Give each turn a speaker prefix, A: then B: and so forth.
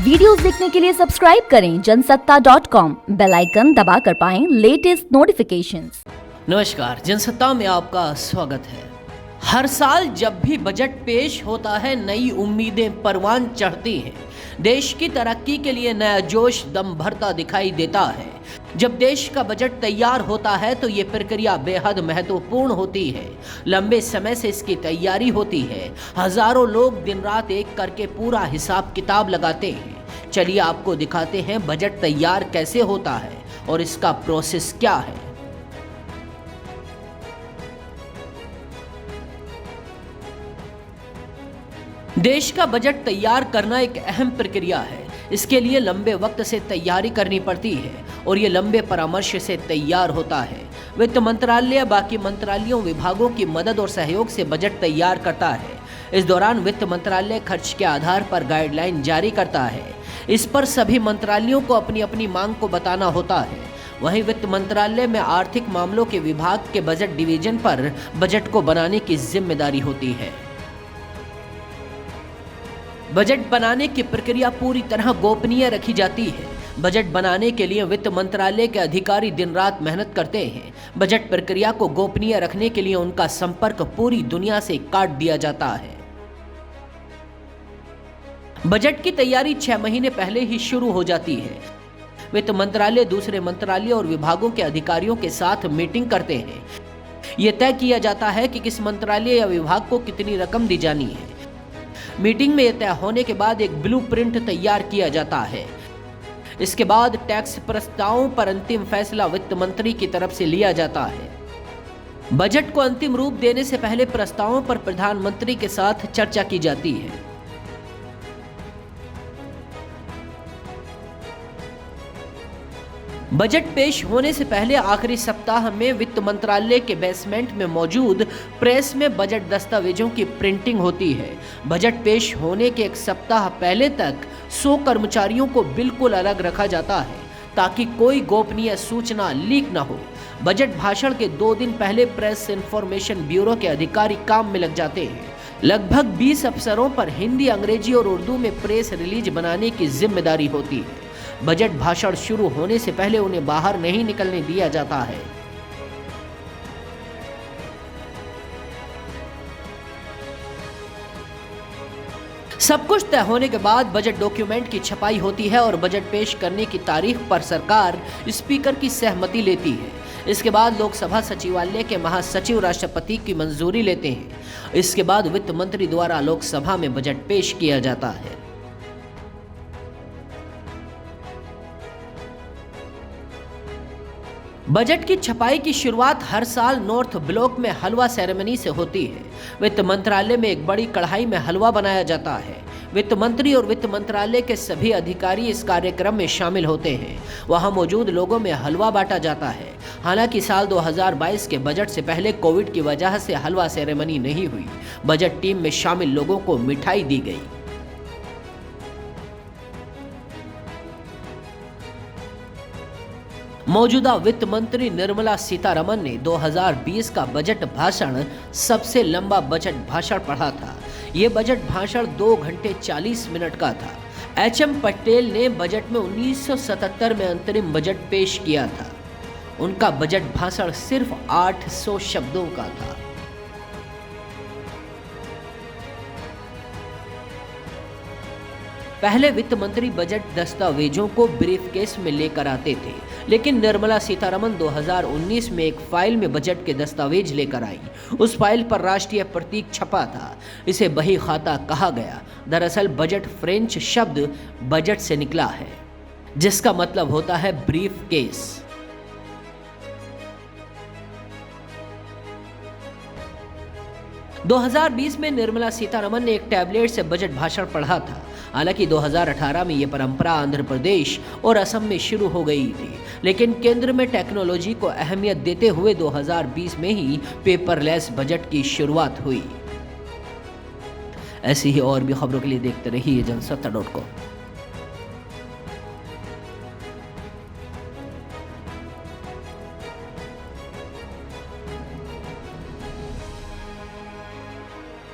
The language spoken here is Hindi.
A: वीडियोस देखने के लिए सब्सक्राइब करें जनसत्ता.com, बेल आइकन दबाकर पाएं लेटेस्ट नोटिफिकेशंस।
B: नमस्कार, जनसत्ता में आपका स्वागत है। हर साल जब भी बजट पेश होता है, नई उम्मीदें परवान चढ़ती हैं। देश की तरक्की के लिए नया जोश दम भरता दिखाई देता है। जब देश का बजट तैयार होता है तो ये प्रक्रिया बेहद महत्वपूर्ण होती है। लंबे समय से इसकी तैयारी होती है। हजारों लोग दिन रात एक करके पूरा हिसाब किताब लगाते हैं। चलिए आपको दिखाते हैं बजट तैयार कैसे होता है और इसका प्रोसेस क्या है। देश का बजट तैयार करना एक अहम प्रक्रिया है। इसके लिए लंबे वक्त से तैयारी करनी पड़ती है और ये लंबे परामर्श से तैयार होता है। वित्त मंत्रालय बाकी मंत्रालयों विभागों की मदद और सहयोग से बजट तैयार करता है। इस दौरान वित्त मंत्रालय खर्च के आधार पर गाइडलाइन जारी करता है। इस पर सभी मंत्रालयों को अपनी अपनी मांग को बताना होता है। वहीं वित्त मंत्रालय में आर्थिक मामलों के विभाग के बजट डिवीजन पर बजट को बनाने की जिम्मेदारी होती है। बजट बनाने की प्रक्रिया पूरी तरह गोपनीय रखी जाती है। बजट बनाने के लिए वित्त मंत्रालय के अधिकारी दिन रात मेहनत करते हैं। बजट प्रक्रिया को गोपनीय रखने के लिए उनका संपर्क पूरी दुनिया से काट दिया जाता है। बजट की तैयारी 6 महीने पहले ही शुरू हो जाती है। वित्त मंत्रालय दूसरे मंत्रालयों और विभागों के अधिकारियों के साथ मीटिंग करते हैं। यह तय किया जाता है कि किस मंत्रालय या विभाग को कितनी रकम दी जानी है। मीटिंग में यह तय होने के बाद एक ब्लूप्रिंट तैयार किया जाता है। इसके बाद टैक्स प्रस्तावों पर अंतिम फैसला वित्त मंत्री की तरफ से लिया जाता है। बजट को अंतिम रूप देने से पहले प्रस्तावों पर प्रधानमंत्री के साथ चर्चा की जाती है। बजट पेश होने से पहले आखिरी सप्ताह में वित्त मंत्रालय के बेसमेंट में मौजूद प्रेस में बजट दस्तावेजों की प्रिंटिंग होती है। बजट पेश होने के एक सप्ताह पहले तक 100 कर्मचारियों को बिल्कुल अलग रखा जाता है ताकि कोई गोपनीय सूचना लीक न हो। बजट भाषण के 2 दिन पहले प्रेस इंफॉर्मेशन ब्यूरो के अधिकारी काम में लग जाते हैं। लगभग 20 अफसरों पर हिंदी, अंग्रेजी और उर्दू में प्रेस रिलीज बनाने की जिम्मेदारी होती है। बजट भाषण शुरू होने से पहले उन्हें बाहर नहीं निकलने दिया जाता है। सब कुछ तय होने के बाद बजट डॉक्यूमेंट की छपाई होती है और बजट पेश करने की तारीख पर सरकार स्पीकर की सहमति लेती है। इसके बाद लोकसभा सचिवालय के महासचिव राष्ट्रपति की मंजूरी लेते हैं। इसके बाद वित्त मंत्री द्वारा लोकसभा में बजट पेश किया जाता है। बजट की छपाई की शुरुआत हर साल नॉर्थ ब्लॉक में हलवा सेरेमनी से होती है। वित्त मंत्रालय में एक बड़ी कढ़ाई में हलवा बनाया जाता है। वित्त मंत्री और वित्त मंत्रालय के सभी अधिकारी इस कार्यक्रम में शामिल होते हैं। वहां मौजूद लोगों में हलवा बांटा जाता है। हालांकि साल 2022 के बजट से पहले कोविड की वजह से हलवा सेरेमनी नहीं हुई। बजट टीम में शामिल लोगों को मिठाई दी गई। मौजूदा वित्त मंत्री निर्मला सीतारमण ने 2020 का बजट भाषण सबसे लंबा बजट भाषण पढ़ा था। ये बजट भाषण 2 घंटे 40 मिनट का था। एचएम पटेल ने बजट में 1977 में अंतरिम बजट पेश किया था। उनका बजट भाषण सिर्फ 800 शब्दों का था। पहले वित्त मंत्री बजट दस्तावेजों को ब्रीफकेस में लेकर आते थे, लेकिन निर्मला सीतारमण 2019 में एक फाइल में बजट के दस्तावेज लेकर आई। उस फाइल पर राष्ट्रीय प्रतीक छपा था। इसे बही खाता कहा गया। दरअसल बजट फ्रेंच शब्द बजट से निकला है, जिसका मतलब होता है ब्रीफकेस। दो 2020 में निर्मला सीतारमण ने एक टैबलेट से बजट भाषण पढ़ा था। हालांकि 2018 में यह परंपरा आंध्र प्रदेश और असम में शुरू हो गई थी, लेकिन केंद्र में टेक्नोलॉजी को अहमियत देते हुए 2020 में ही पेपरलेस बजट की शुरुआत हुई। ऐसी ही और भी खबरों के लिए देखते रहिए जनसत्ता.com।